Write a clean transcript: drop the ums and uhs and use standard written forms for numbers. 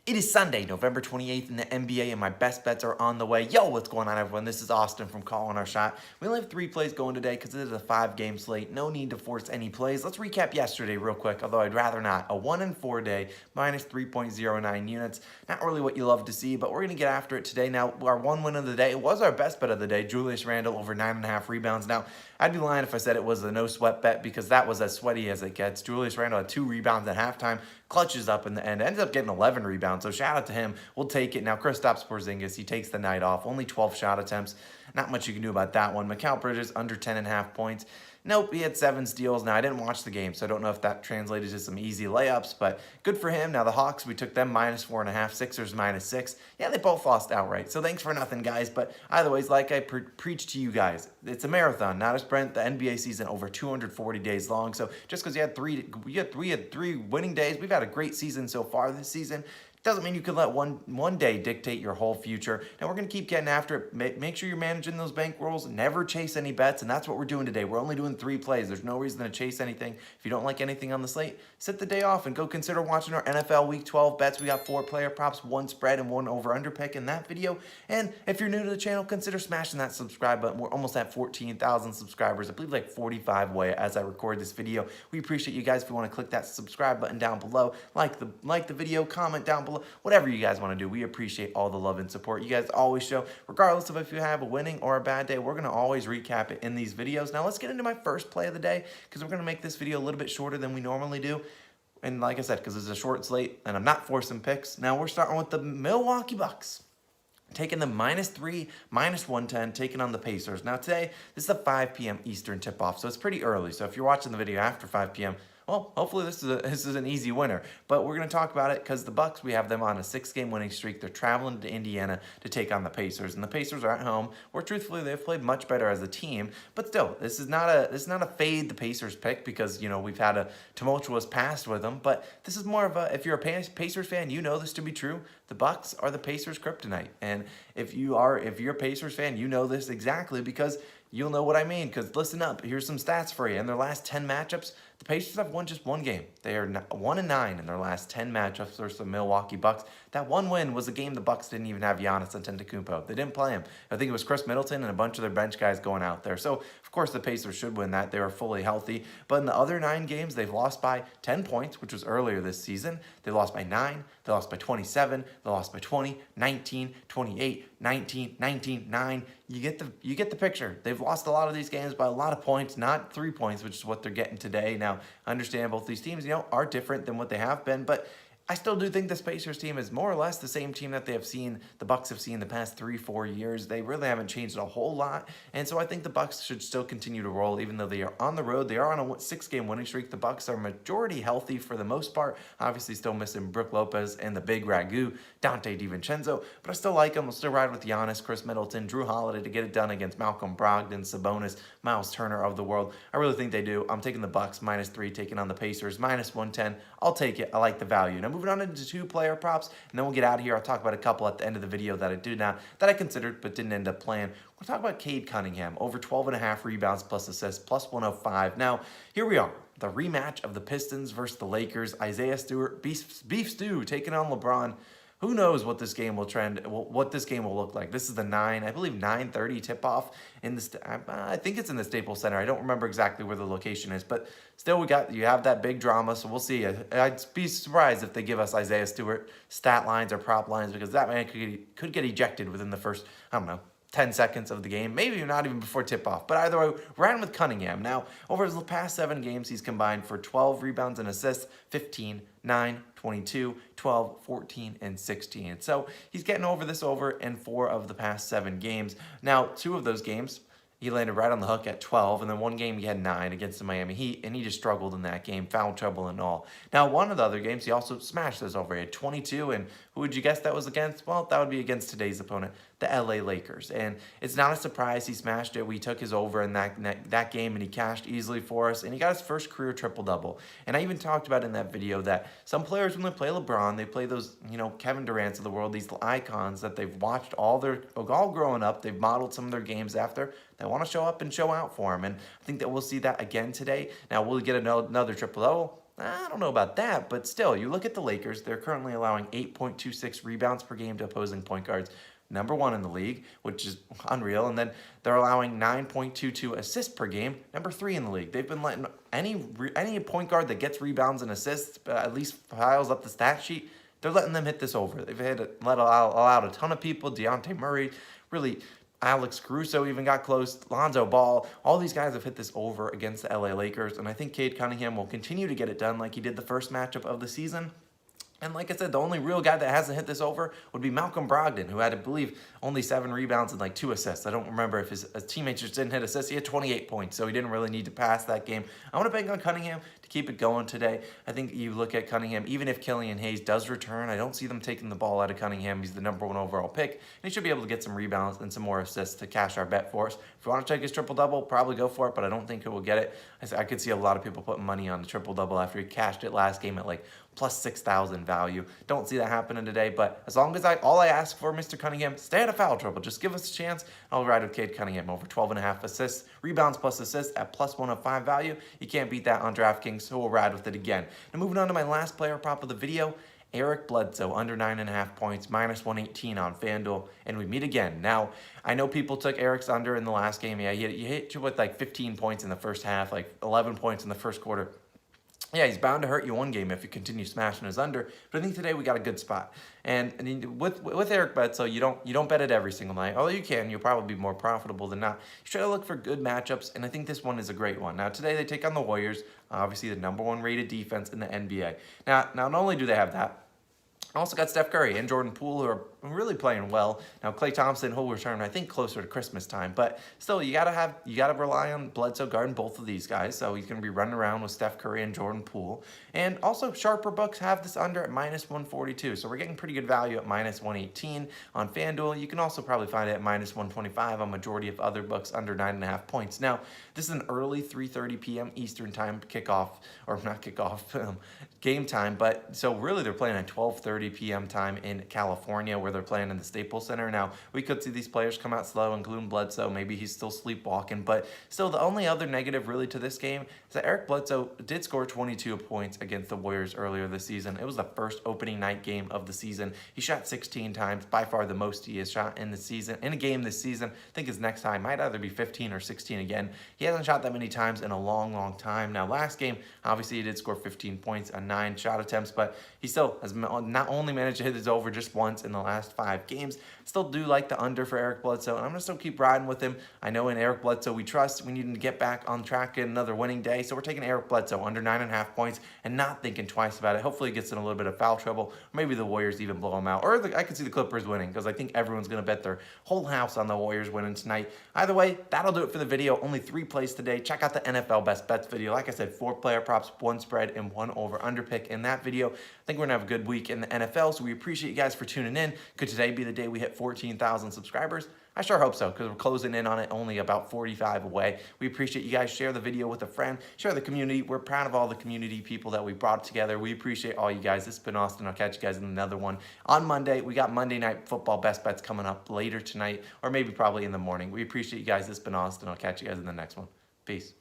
It is Sunday, November 28th in the NBA, and my best bets are on the way. Yo, what's going on, everyone? This is Austin from Calling Our Shot. We only have 3 plays going today because it is a 5-game slate. No need to force any plays. Let's recap yesterday real quick, although I'd rather not. A 1-4 day, minus 3.09 units. Not really what you love to see, but we're going to get after it today. Now, our one win of the day, it was our best bet of the day. Julius Randle over 9.5 rebounds. Now, I'd be lying if I said it was a no-sweat bet because that was as sweaty as it gets. Julius Randle had 2 rebounds at halftime, clutches up in the end, ended up getting 11 rebounds, so shout out to him. We'll take it. Now, Kristaps Porzingis, he takes the night off. Only 12 shot attempts. Not much you can do about that one. Mikal Bridges, under 10.5 points. Nope, he had 7 steals. Now, I didn't watch the game, so I don't know if that translated to some easy layups, but good for him. Now, the Hawks, we took them minus 4.5, Sixers minus 6. Yeah, they both lost outright, so thanks for nothing, guys. But either ways, like I preach to you guys, it's a marathon, not a sprint. The NBA season over 240 days long, so just because you had three winning days, we've had a great season so far this season. Doesn't mean you can let one day dictate your whole future. Now, we're going to keep getting after it. Make sure you're managing those bankrolls. Never chase any bets, and that's what we're doing today. We're only doing 3 plays. There's no reason to chase anything. If you don't like anything on the slate, sit the day off and go consider watching our NFL Week 12 bets. We got 4 player props, 1 spread, and 1 over-under pick in that video. And if you're new to the channel, consider smashing that subscribe button. We're almost at 14,000 subscribers. I believe like 45 way as I record this video. We appreciate you guys. If you want to click that subscribe button down below, like the video, comment down below, whatever you guys want to do. We appreciate all the love and support you guys always show, regardless of if you have a winning or a bad day. We're going to always recap it in these videos. Now let's get into my first play of the day because we're going to make this video a little bit shorter than we normally do. And like I said, because it's a short slate and I'm not forcing picks. Now we're starting with the Milwaukee Bucks, taking the -3, -110, taking on the Pacers. Now today, this is a 5 p.m. Eastern tip-off, so it's pretty early. So if you're watching the video after 5 p.m., well, hopefully this is an easy winner. But we're going to talk about it because the Bucks, we have them on a 6-game winning streak. They're traveling to Indiana to take on the Pacers, and the Pacers are at home, where truthfully they've played much better as a team. But still, this is not a fade the Pacers pick because we've had a tumultuous past with them. But this is more of a, if you're a Pacers fan, you know this to be true. The Bucks are the Pacers' kryptonite, and if you're a Pacers fan, you know this exactly because you'll know what I mean, because listen up. Here's some stats for you. In their last 10 matchups, the Pacers have won just 1 game. They are 1-9 in their last 10 matchups versus the Milwaukee Bucks. That one win was a game the Bucks didn't even have Giannis Antetokounmpo. They didn't play him. I think it was Chris Middleton and a bunch of their bench guys going out there. So, of course, the Pacers should win that. They were fully healthy. But in the other 9 games, they've lost by 10 points, which was earlier this season. They lost by 9. They lost by 27. They lost by 20, 19, 28, 19, 19, 9. You get the picture. They've lost a lot of these games by a lot of points, not 3 points, which is what they're getting today. Now, I understand both these teams, are different than what they have been, but I still do think this Pacers team is more or less the same team that the Bucks have seen the past 3-4 years. They really haven't changed a whole lot, and so I think the Bucks should still continue to roll, even though they are on the road. They are on a 6-game winning streak. The Bucks are majority healthy for the most part. Obviously, still missing Brook Lopez and the big ragu, Dante DiVincenzo, but I still like them. I'll still ride with Giannis, Chris Middleton, Drew Holiday to get it done against Malcolm Brogdon, Sabonis, Miles Turner of the world. I really think they do. I'm taking the Bucks -3, taking on the Pacers -110. I'll take it. I like the value. Now, moving on into 2-player props, and then we'll get out of here. I'll talk about a couple at the end of the video that I considered but didn't end up playing. We'll talk about Cade Cunningham, over 12.5 rebounds plus assists, plus 105. Now, here we are. The rematch of the Pistons versus the Lakers. Isaiah Stewart, Beef Stew, taking on LeBron. Who knows what this game what this game will look like. This is the 9:30 tip-off in the, I think it's in the Staples Center. I don't remember exactly where the location is, but still you have that big drama, so we'll see. I'd be surprised if they give us Isaiah Stewart stat lines or prop lines because that man could get ejected within the first, 10 seconds of the game, maybe not even before tip-off. But either way, we're in with Cunningham. Now, over his past 7 games, he's combined for 12 rebounds and assists, 15, 9, 22, 12, 14, and 16. So he's getting over in 4 of the past 7 games. Now, 2 of those games, he landed right on the hook at 12, and then 1 game he had 9 against the Miami Heat, and he just struggled in that game, foul trouble and all. Now, 1 of the other games, he also smashed those over. He had 22, and who would you guess that was against? Well, that would be against today's opponent, the LA Lakers. And it's not a surprise he smashed it. We took his over in that game, and he cashed easily for us, and he got his first career triple-double. And I even talked about in that video that some players, when they play LeBron, they play those, Kevin Durant's of the world, these icons that they've watched all growing up. They've modeled some of their games after. They want to show up and show out for him, and I think that we'll see that again today. Now, we'll get another triple-double. I don't know about that, but still, you look at the Lakers, they're currently allowing 8.26 rebounds per game to opposing point guards, number one in the league, which is unreal. And then they're allowing 9.22 assists per game, number three in the league. They've been letting any point guard that gets rebounds and assists, at least piles up the stat sheet, they're letting them hit this over. They've allowed a ton of people, Dejounte Murray, really Alex Caruso even got close, Lonzo Ball, all these guys have hit this over against the LA Lakers, and I think Cade Cunningham will continue to get it done like he did the first matchup of the season. And like I said, the only real guy that hasn't hit this over would be Malcolm Brogdon, who had, I believe, only 7 rebounds and like 2 assists. I don't remember if his teammates just didn't hit assists. He had 28 points, so he didn't really need to pass that game. I want to bank on Cunningham to keep it going today. I think you look at Cunningham, even if Killian Hayes does return, I don't see them taking the ball out of Cunningham. He's the number 1 overall pick, and he should be able to get some rebounds and some more assists to cash our bet for us. If you want to take his triple-double, probably go for it, but I don't think he will get it. I could see a lot of people putting money on the triple-double after he cashed it last game at like plus 6,000 value. Don't see that happening today, but as long as all I ask for, Mr. Cunningham, stay out of foul trouble. Just give us a chance. I'll ride with Cade Cunningham over 12.5 assists, rebounds plus assists at plus 105 value. You can't beat that on DraftKings, so we'll ride with it again. Now moving on to my last player prop of the video, Eric Bledsoe, under 9.5 points, minus 118 on FanDuel, and we meet again. Now, I know people took Eric's under in the last game. Yeah, he hit you with like 15 points in the first half, like 11 points in the first quarter. Yeah, he's bound to hurt you one game if you continue smashing his under. But I think today we got a good spot. And with Eric Bledsoe, you don't bet it every single night. Although you can, you'll probably be more profitable than not. You try to look for good matchups, and I think this one is a great one. Now today they take on the Warriors, obviously the number 1 rated defense in the NBA. Now not only do they have that, also got Steph Curry and Jordan Poole, who are really playing well. Now Klay Thompson, he'll return, I think, closer to Christmas time. But still, you gotta rely on Bledsoe guarding both of these guys. So he's gonna be running around with Steph Curry and Jordan Poole. And also, sharper books have this under at minus 142. So we're getting pretty good value at minus 118 on FanDuel. You can also probably find it at minus 125 on majority of other books under 9.5 points. Now, this is an early 3:30 p.m. Eastern time kickoff, or not kickoff, game time. But so really, they're playing at 12:30 p.m. time in California, where they're playing in the Staples Center. Now, we could see these players come out slow, including Bledsoe. Maybe he's still sleepwalking, but still, the only other negative really to this game is that Eric Bledsoe did score 22 points against the Warriors earlier this season. It was the first opening night game of the season. He shot 16 times, by far the most he has shot in a game this season. I think his next high might either be 15 or 16 again. He hasn't shot that many times in a long, long time. Now, last game, obviously, he did score 15 points on 9 shot attempts, but he still has not only managed to hit his over just once in the last 5 games. Still do like the under for Eric Bledsoe, and I'm going to still keep riding with him. I know in Eric Bledsoe we trust. We need him to get back on track, get another winning day, so we're taking Eric Bledsoe under 9.5 points and not thinking twice about it. Hopefully he gets in a little bit of foul trouble. Maybe the Warriors even blow him out, or I could see the Clippers winning, because I think everyone's going to bet their whole house on the Warriors winning tonight. Either way, that'll do it for the video. Only 3 plays today. Check out the NFL Best Bets video. Like I said, 4 player props, 1 spread, and 1 over-under pick in that video. I think we're going to have a good week in the NFL, so we appreciate you guys for tuning in. Could today be the day we hit 14,000 subscribers? I sure hope so, because we're closing in on it, only about 45 away. We appreciate you guys. Share the video with a friend. Share the community. We're proud of all the community people that we brought together. We appreciate all you guys. This has been Austin. I'll catch you guys in another one on Monday. We got Monday Night Football Best Bets coming up later tonight, or maybe probably in the morning. We appreciate you guys. This has been Austin. I'll catch you guys in the next one. Peace.